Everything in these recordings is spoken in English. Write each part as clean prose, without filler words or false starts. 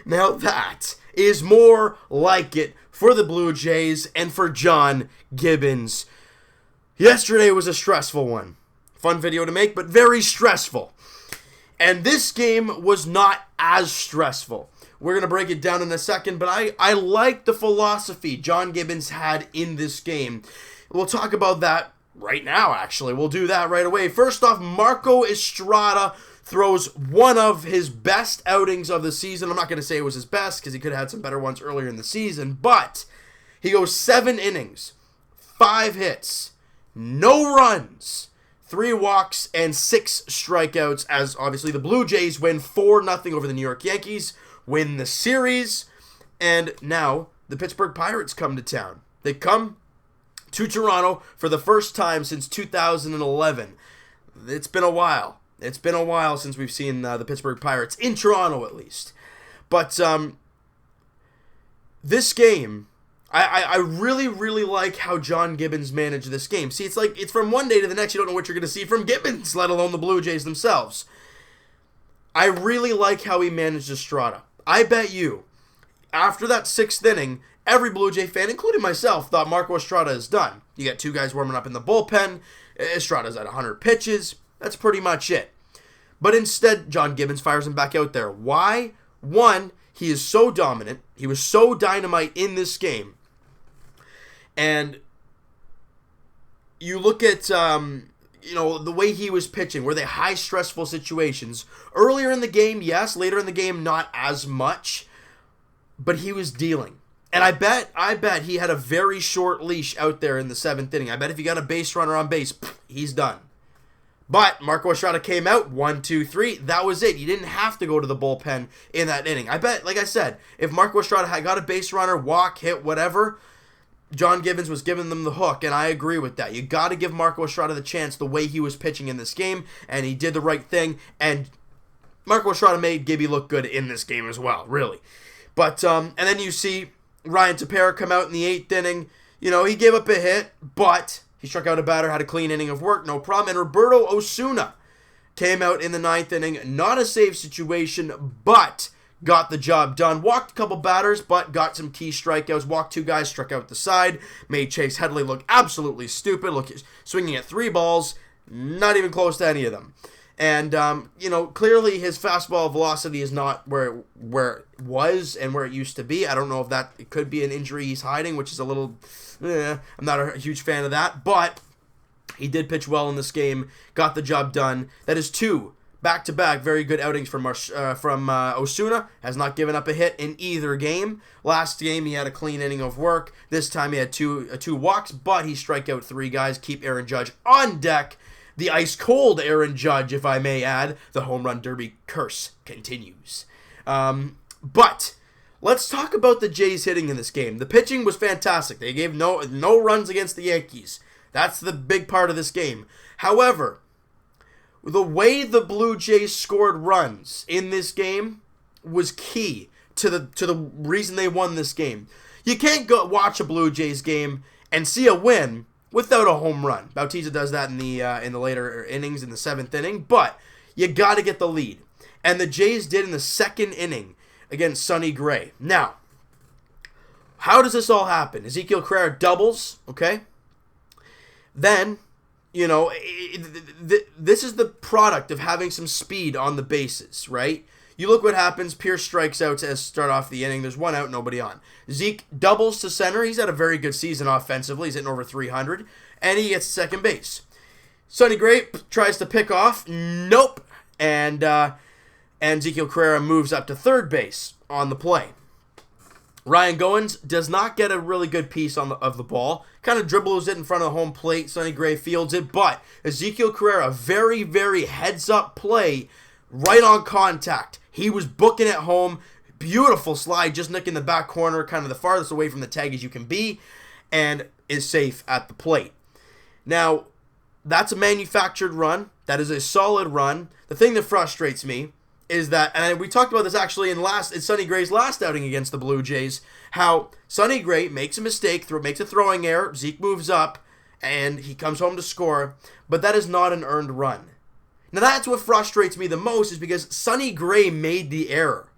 Now that is more like it for the Blue Jays and for John Gibbons. Yesterday was a stressful one. Fun video to make, but very stressful. And this game was not as stressful. We're going to break it down in a second, but I like the philosophy John Gibbons had in this game. We'll talk about that right now, actually. We'll do that right away. First off, Marco Estrada throws one of his best outings of the season. I'm not going to say it was his best because he could have had some better ones earlier in the season, but he goes 7 innings, 5 hits, no runs, 3 walks, and 6 strikeouts as obviously the Blue Jays win 4-0 over the New York Yankees, win the series, and now the Pittsburgh Pirates come to town. They come to Toronto for the first time since 2011. It's been a while. It's been a while since we've seen the Pittsburgh Pirates, in Toronto at least. But this game, I really, really like how John Gibbons managed this game. See, it's from one day to the next, you don't know what you're going to see from Gibbons, let alone the Blue Jays themselves. I really like how he managed Estrada. I bet you, after that 6th inning, every Blue Jay fan, including myself, thought Marco Estrada is done. You got 2 guys warming up in the bullpen. Estrada's at 100 pitches. That's pretty much it. But instead, John Gibbons fires him back out there. Why? One, he is so dominant. He was so dynamite in this game. And you look at, the way he was pitching. Were they high stressful situations? Earlier in the game, yes. Later in the game, not as much. But he was dealing. And I bet he had a very short leash out there in the 7th inning. I bet if you got a base runner on base, he's done. But Marco Estrada came out, 1, 2, 3. That was it. You didn't have to go to the bullpen in that inning. I bet, like I said, if Marco Estrada had got a base runner, walk, hit, whatever, John Gibbons was giving them the hook, and I agree with that. You got to give Marco Estrada the chance the way he was pitching in this game, and he did the right thing, and Marco Estrada made Gibby look good in this game as well, really. But, and then you see Ryan Tepera come out in the 8th inning. He gave up a hit, but he struck out a batter, had a clean inning of work, no problem. And Roberto Osuna came out in the 9th inning. Not a save situation, but got the job done. Walked a couple batters, but got some key strikeouts. Walked 2 guys, struck out the side. Made Chase Headley look absolutely stupid. Swinging at 3 balls, not even close to any of them. And, clearly his fastball velocity is not where it was and where it used to be. I don't know if it could be an injury he's hiding, which is a little, I'm not a huge fan of that. But he did pitch well in this game, got the job done. That is 2 back-to-back very good outings from Osuna. Has not given up a hit in either game. Last game he had a clean inning of work. This time he had 2 walks, but he struck out 3 guys, keep Aaron Judge on deck. The ice-cold Aaron Judge, if I may add. The home run derby curse continues. But let's talk about the Jays hitting in this game. The pitching was fantastic. They gave no runs against the Yankees. That's the big part of this game. However, the way the Blue Jays scored runs in this game was key to the reason they won this game. You can't go watch a Blue Jays game and see a win without a home run. Bautista does that in the later innings, in the 7th inning, but you got to get the lead. And the Jays did in the 2nd inning against Sonny Gray. Now, how does this all happen? Ezekiel Carrera doubles, okay? Then, this is the product of having some speed on the bases, right? You look what happens. Pierce strikes out to start off the inning. There's 1 out, nobody on. Zeke doubles to center. He's had a very good season offensively. He's hitting over 300. And he gets second base. Sonny Gray tries to pick off. Nope. And Ezekiel Carrera moves up to third base on the play. Ryan Goins does not get a really good piece of the ball. Kind of dribbles it in front of the home plate. Sonny Gray fields it. But Ezekiel Carrera, very, very heads-up play, right on contact. He was booking it home. Beautiful slide, just nicking the back corner, kind of the farthest away from the tag as you can be, and is safe at the plate. Now, that's a manufactured run. That is a solid run. The thing that frustrates me is that, and we talked about this actually in Sonny Gray's last outing against the Blue Jays, how Sonny Gray makes a mistake, makes a throwing error, Zeke moves up, and he comes home to score, but that is not an earned run. Now that's what frustrates me the most, is because Sonny Gray made the error.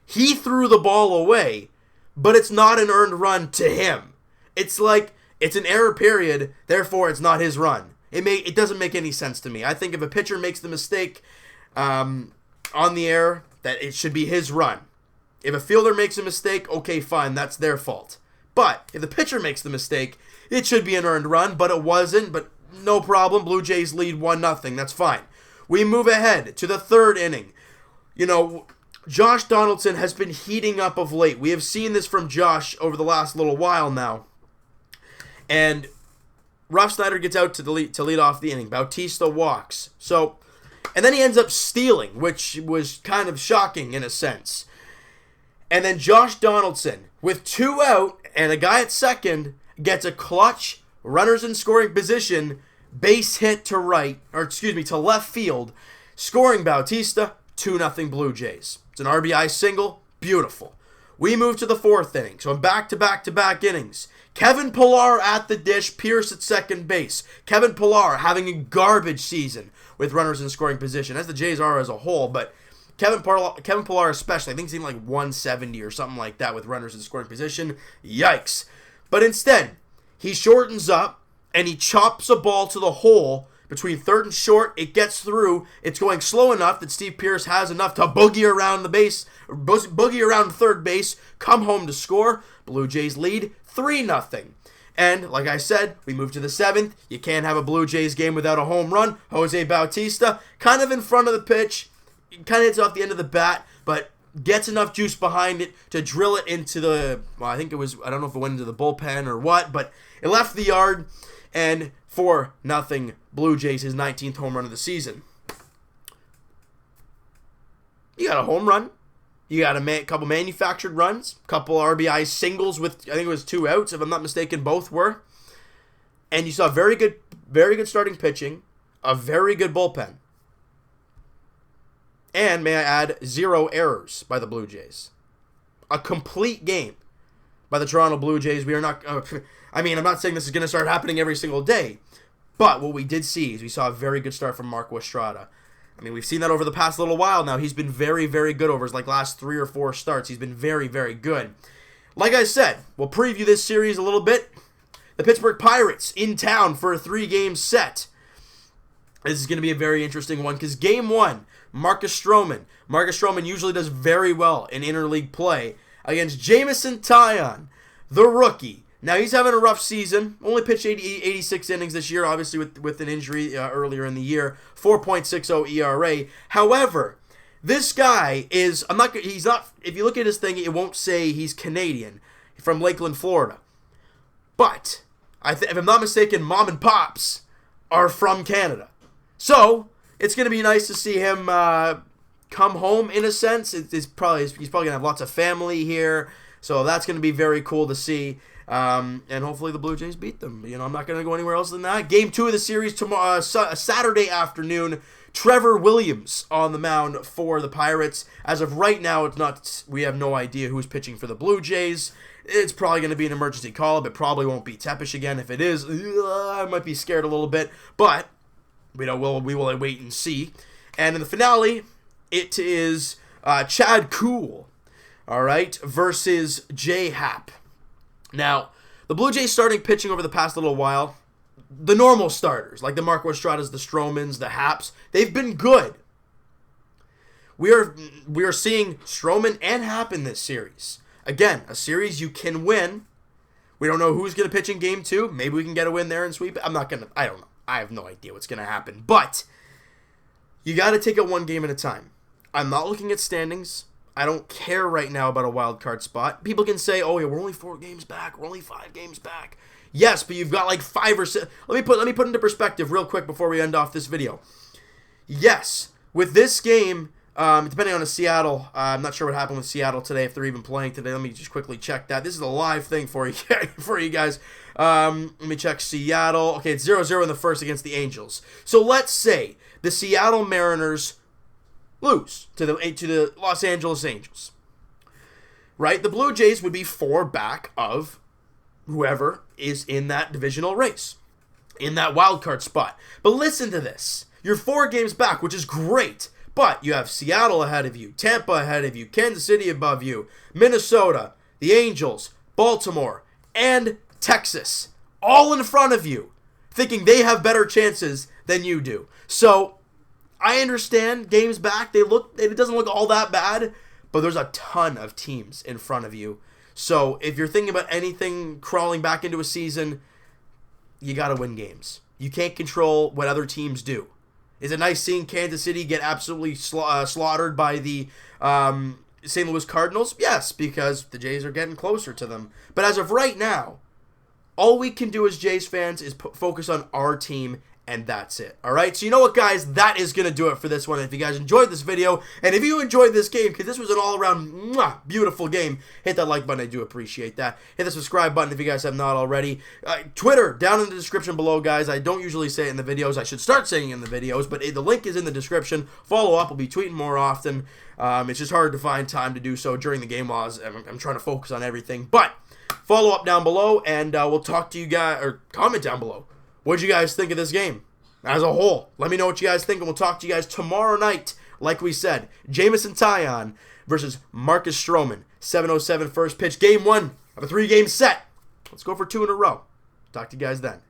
He threw the ball away, but it's not an earned run to him. It's like, it's an error period, therefore it's not his run. It doesn't make any sense to me. I think if a pitcher makes the mistake on the error, that it should be his run. If a fielder makes a mistake, okay, fine, that's their fault. But if the pitcher makes the mistake, it should be an earned run, but it wasn't. But no problem. Blue Jays lead 1-0. That's fine. We move ahead to the third inning. You know, Josh Donaldson has been heating up of late. We have seen this from Josh over the last little while now. And Ruff Snyder gets out to lead off the inning. Bautista walks. And then he ends up stealing, which was kind of shocking in a sense. And then Josh Donaldson, with 2 out and a guy at second, gets a clutch, runners in scoring position, base hit to left field, scoring Bautista, 2-0 Blue Jays. It's an RBI single, beautiful. We move to the fourth inning, so back-to-back innings. Kevin Pillar at the dish, Pierce at second base. Kevin Pillar having a garbage season with runners in scoring position, as the Jays are as a whole, but Kevin Pillar especially, I think he's in like 170 or something like that with runners in scoring position. Yikes. But instead, he shortens up and he chops a ball to the hole between third and short. It gets through. It's going slow enough that Steve Pierce has enough to boogie around third base, come home to score. Blue Jays lead 3-0. And, like I said, we move to the seventh. You can't have a Blue Jays game without a home run. Jose Bautista, kind of in front of the pitch, kind of hits off the end of the bat, but gets enough juice behind it to drill it into the, I don't know if it went into the bullpen or what, but it left the yard, and 4-0 Blue Jays, his 19th home run of the season. You got a home run. You got a couple manufactured runs, couple RBI singles with, I think it was 2 outs, if I'm not mistaken, both were. And you saw very good starting pitching, a very good bullpen. And, may I add, 0 errors by the Blue Jays. A complete game by the Toronto Blue Jays. We are not, I'm not saying this is going to start happening every single day, but what we did see is we saw a very good start from Marco Estrada. We've seen that over the past little while now. He's been very, very good over his last 3 or 4 starts. He's been very, very good. Like I said, we'll preview this series a little bit. The Pittsburgh Pirates in town for a 3-game set. This is going to be a very interesting one because Game 1, Marcus Stroman. Marcus Stroman usually does very well in interleague play against Jameson Taillon, the rookie. Now, he's having a rough season. Only pitched 86 innings this year, obviously with an injury earlier in the year. 4.60 ERA. However, this guy is, if you look at his thing, it won't say he's Canadian, from Lakeland, Florida. But, if I'm not mistaken, mom and pops are from Canada. So, it's going to be nice to see him come home, in a sense. He's probably going to have lots of family here. So, that's going to be very cool to see. And hopefully the Blue Jays beat them. I'm not going to go anywhere else than that. Game 2 of the series tomorrow, Saturday afternoon. Trevor Williams on the mound for the Pirates. As of right now, we have no idea who's pitching for the Blue Jays. It's probably going to be an emergency call-up. It probably won't be Tepesh again. If it is, I might be scared a little bit. But we will wait and see. And in the finale, it is Chad Kuhl, all right, versus J Happ. Now, the Blue Jays starting pitching over the past little while, the normal starters, like the Marco Estradas, the Stromans, the Happs, they've been good. We are seeing Stroman and Happ in this series. Again, a series you can win. We don't know who's going to pitch in Game 2. Maybe we can get a win there and sweep it. I don't know. I have no idea what's going to happen. But you got to take it one game at a time. I'm not looking at standings. I don't care right now about a wild card spot. People can say, "Oh yeah, we're only 4 games back. We're only 5 games back." Yes, but you've got like 5 or 6. Let me put into perspective real quick before we end off this video. Yes, with this game, depending on Seattle, I'm not sure what happened with Seattle today, if they're even playing today. Let me just quickly check that. This is a live thing for you guys. Let me check Seattle. Okay, it's 0-0 in the first against the Angels. So let's say the Seattle Mariners lose to the Los Angeles Angels. Right? The Blue Jays would be 4 back of whoever is in that divisional race, in that wild card spot. But listen to this. You're 4 games back, which is great. But you have Seattle ahead of you, Tampa ahead of you, Kansas City above you, Minnesota, the Angels, Baltimore, and Texas, all in front of you, thinking they have better chances than you do. So, I understand games back, it doesn't look all that bad, but there's a ton of teams in front of you. So, if you're thinking about anything crawling back into a season, you got to win games. You can't control what other teams do. Is it nice seeing Kansas City get absolutely slaughtered by the St. Louis Cardinals? Yes, because the Jays are getting closer to them. But as of right now, all we can do as Jays fans is focus on our team, and that's it. All right? So you know what, guys? That is going to do it for this one. If you guys enjoyed this video, and if you enjoyed this game, because this was an all-around beautiful game, hit that like button. I do appreciate that. Hit the subscribe button if you guys have not already. Twitter, down in the description below, guys. I don't usually say it in the videos. I should start saying it in the videos, but the link is in the description. Follow up. We'll be tweeting more often. It's just hard to find time to do so during the game while I'm trying to focus on everything. But follow up down below, and we'll talk to you guys, or comment down below. What did you guys think of this game as a whole? Let me know what you guys think, and we'll talk to you guys tomorrow night. Like we said, Jameson Taillon versus Marcus Stroman. 7:07 first pitch, game 1 of a 3-game set. Let's go for 2 in a row. Talk to you guys then.